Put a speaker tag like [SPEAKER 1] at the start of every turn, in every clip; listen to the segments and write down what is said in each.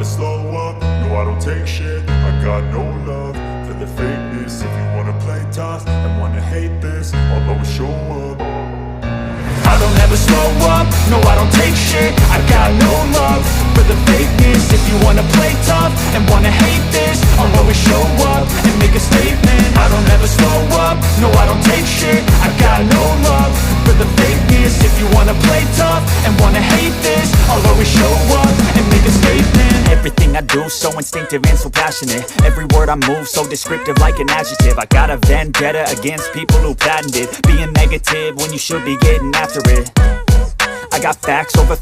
[SPEAKER 1] never slow up, no I don't take shit. I got no love for the fakeness. If you wanna play tough and wanna hate this, I'll always show up. I don't ever slow up, no I don't take shit. I got no love for the fakeness. If you wanna play tough and wanna hate this, I'll always show up and make a statement. I don't ever slow up, no I don't take shit. I got no love for the fakeness. If you wanna play tough and wanna hate this, I'll always show up and make a statement.
[SPEAKER 2] Everything I do so instinctive and so passionate. Every word I move so descriptive like an adjective. I got a vendetta against people who patented being negative when you should be getting after it. I got facts over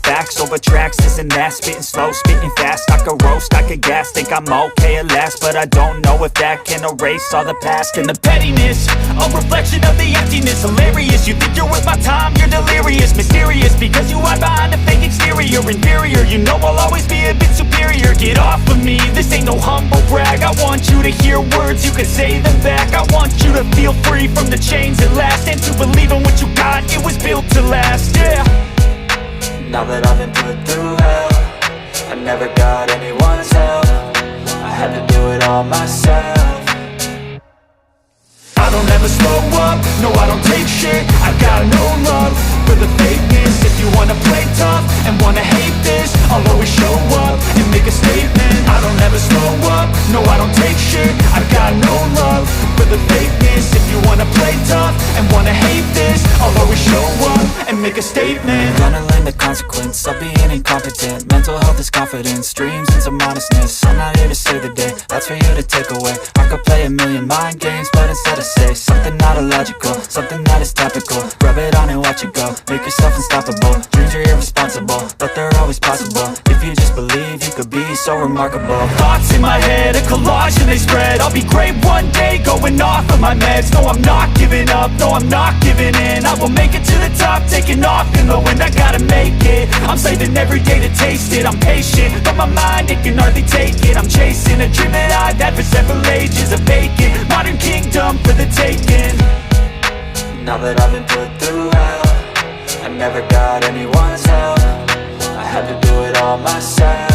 [SPEAKER 2] tracks, this and that. Spitting slow, spitting fast. I could roast, I could gas. Think I'm okay at last, but I don't know if that can erase all the past. And the pettiness, a reflection of the emptiness. Hilarious, you think you're worth my time, you're delirious. Mysterious, because you hide behind a fake exterior. Inferior, you know I'll always be a bit superior. Get off of me, this ain't no humble brag. I want you to hear words, you can say them back. I want you to feel free from the chains at last, and to believe in what you got, it was built to last, yeah.
[SPEAKER 3] Now that I've been put through hell, I never got anyone's help. I had to do it all myself.
[SPEAKER 1] I don't ever slow up, no I don't take shit. I got no love for the fakeness. If you wanna play tough and wanna hate this, I'll always show up and make a statement. I don't ever slow up, no I don't take shit. I got no love for the fakeness. If you wanna play tough and wanna hate this, I'll always show up and make a statement.
[SPEAKER 3] Gonna learn the consequence of being incompetent. Mental health is confidence, dreams and some honestness. I'm not here to save the day, that's for you to take away. I could play a million mind games, but instead I say something not illogical, something that is topical. Rub it on and watch it go, make yourself unstoppable. Dreams are irresponsible, but they're always possible. If you just believe, you could be so remarkable.
[SPEAKER 2] Thoughts in my head, a collage and they spread. I'll be great one day, going off of my meds. No, I'm not giving up, no, I'm not giving in. I will make it to the top, taking off in the wind. I gotta make it, I'm saving every day to taste it. I'm patient, but my mind, it can hardly take it. I'm chasing a dream that I've had for several ages. A vacant, modern kingdom for the taking.
[SPEAKER 3] Now that I've been put through hell, I never got anyone's help. I had to do it all myself.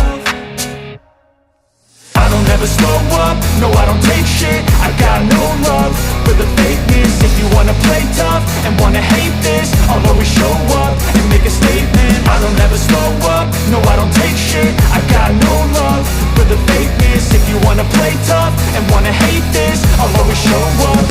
[SPEAKER 1] I don't ever slow up, no I don't take shit. I got no love for the fakeness. If you wanna play tough and wanna hate this, I'll always show up and make a statement. I don't ever slow up, no I don't take shit. I got no love for the fakeness. If you wanna play tough and wanna hate this, I'll always show up